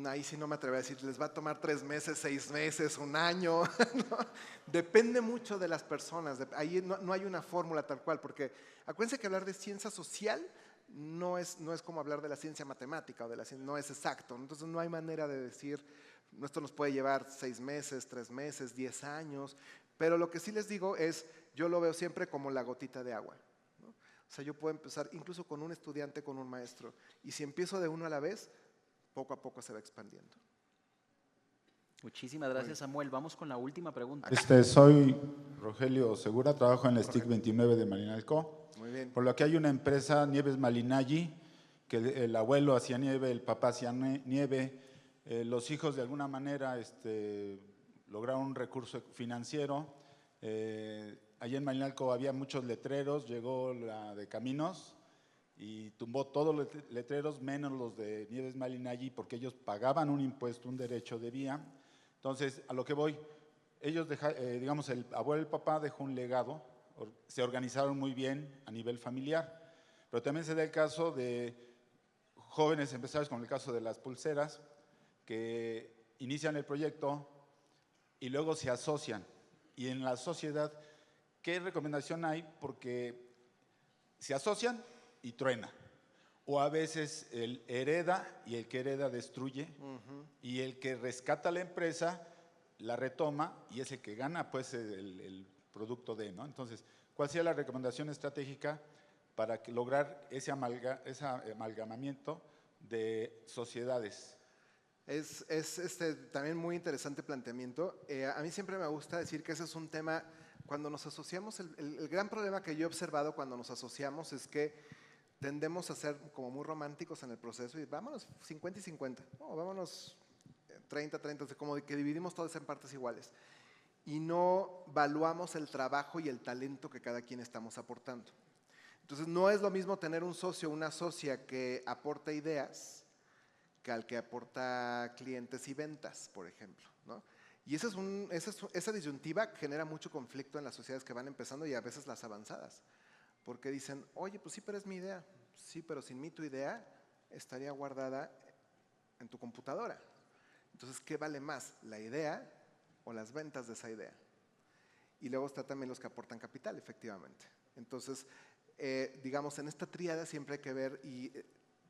S9: Ahí sí no me atrevo a decir, les va a tomar 3 meses, 6 meses, 1 año. ¿No? Depende mucho de las personas. Ahí no hay una fórmula tal cual, porque acuérdense que hablar de ciencia social no es como hablar de la ciencia matemática, no es exacto. Entonces no hay manera de decir, esto nos puede llevar 6 meses, 3 meses, 10 años, pero lo que sí les digo es, yo lo veo siempre como la gotita de agua, ¿no? O sea, yo puedo empezar incluso con un estudiante, con un maestro, y si empiezo de uno a la vez, poco a poco se va expandiendo.
S6: Muchísimas gracias, Samuel. Vamos con la última pregunta.
S11: Soy Rogelio Segura, trabajo en la STIC 29 de Malinalco.
S9: Muy bien.
S11: Por lo que hay una empresa, Nieves Malinalli, que el abuelo hacía nieve, el papá hacía nieve. Los hijos de alguna manera lograron un recurso financiero. Allí en Malinalco había muchos letreros, llegó la de Caminos y tumbó todos los letreros menos los de Nieves Malinalli porque ellos pagaban un impuesto, un derecho de vía. Entonces, a lo que voy, ellos, digamos, el abuelo y el papá dejó un legado, se organizaron muy bien a nivel familiar, pero también se da el caso de jóvenes empresarios, como el caso de las pulseras, que inician el proyecto y luego se asocian. Y en la sociedad, ¿qué recomendación hay? Porque se asocian y truena. O a veces el hereda y el que hereda destruye, y el que rescata la empresa la retoma y es el que gana pues el producto de, ¿no? Entonces, ¿cuál sería la recomendación estratégica para lograr ese amalgamamiento de sociedades?
S9: Es también muy interesante planteamiento. A mí siempre me gusta decir que ese es un tema, cuando nos asociamos, el gran problema que yo he observado cuando nos asociamos es que tendemos a ser como muy románticos en el proceso y vámonos 50 y 50, no, vámonos 30-30, como que dividimos todo eso en partes iguales y no valuamos el trabajo y el talento que cada quien estamos aportando. Entonces no es lo mismo tener un socio o una socia que aporta ideas que al que aporta clientes y ventas, por ejemplo, ¿no? Y esa disyuntiva genera mucho conflicto en las sociedades que van empezando y a veces las avanzadas. Porque dicen, oye, pues sí, pero es mi idea. Sí, pero sin mí tu idea estaría guardada en tu computadora. Entonces, ¿qué vale más, la idea o las ventas de esa idea? Y luego está también los que aportan capital, efectivamente. Entonces, digamos, en esta tríada siempre hay que ver y,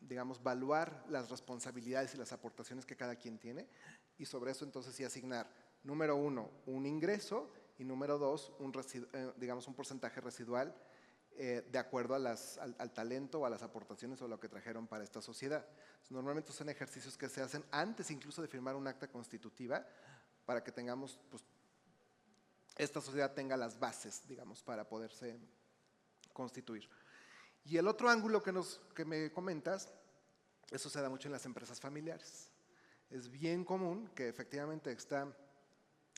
S9: digamos, valuar las responsabilidades y las aportaciones que cada quien tiene y sobre eso entonces sí asignar, número 1, un ingreso y número 2, digamos, un porcentaje residual de acuerdo al talento o a las aportaciones o lo que trajeron para esta sociedad. Normalmente son ejercicios que se hacen antes incluso de firmar un acta constitutiva para que tengamos, pues, esta sociedad tenga las bases, digamos, para poderse constituir. Y el otro ángulo que me comentas, eso se da mucho en las empresas familiares. Es bien común que efectivamente está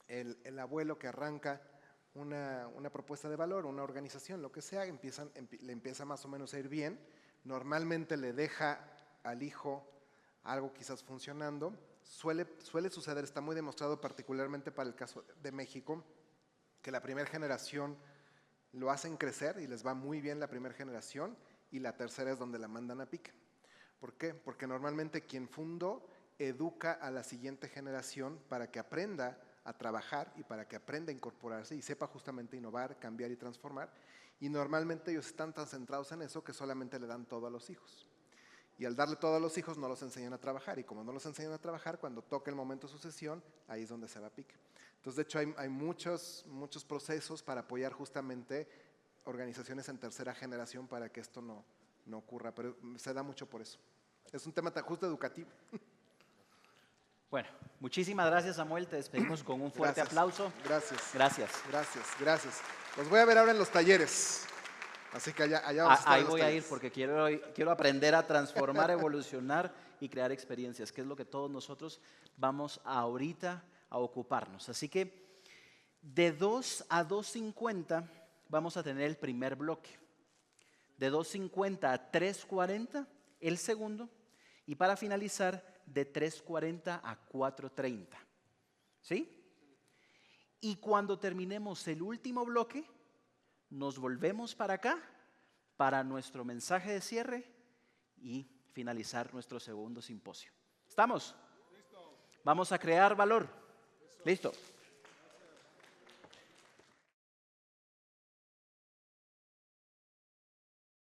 S9: el abuelo que arranca una propuesta de valor, una organización, lo que sea, le empieza más o menos a ir bien, normalmente le deja al hijo algo quizás funcionando, suele suceder, está muy demostrado particularmente para el caso de México, que la primera generación lo hacen crecer y les va muy bien la primera generación y la tercera es donde la mandan a pique. ¿Por qué? Porque normalmente quien fundó educa a la siguiente generación para que aprenda a trabajar y para que aprenda a incorporarse y sepa justamente innovar, cambiar y transformar. Y normalmente ellos están tan centrados en eso que solamente le dan todo a los hijos. Y al darle todo a los hijos no los enseñan a trabajar. Y como no los enseñan a trabajar, cuando toca el momento de sucesión, ahí es donde se va a pique. Entonces, de hecho, hay muchos procesos para apoyar justamente organizaciones en tercera generación para que esto no ocurra. Pero se da mucho por eso. Es un tema tan justo educativo.
S6: Bueno, muchísimas gracias, Samuel. Te despedimos con un fuerte aplauso.
S9: Gracias.
S6: Gracias.
S9: Gracias. Los voy a ver ahora en los talleres. Así que allá vamos a estar.
S6: Ahí voy a ir porque quiero aprender a transformar, evolucionar y crear experiencias, que es lo que todos nosotros vamos ahorita a ocuparnos. Así que de 2 a 2:50 vamos a tener el primer bloque. De 2:50 a 3:40 el segundo. Y para finalizar, de 3:40 a 4:30. ¿Sí? Y cuando terminemos el último bloque, nos volvemos para acá para nuestro mensaje de cierre y finalizar nuestro segundo simposio. ¿Estamos? Listo. Vamos a crear valor. Listo.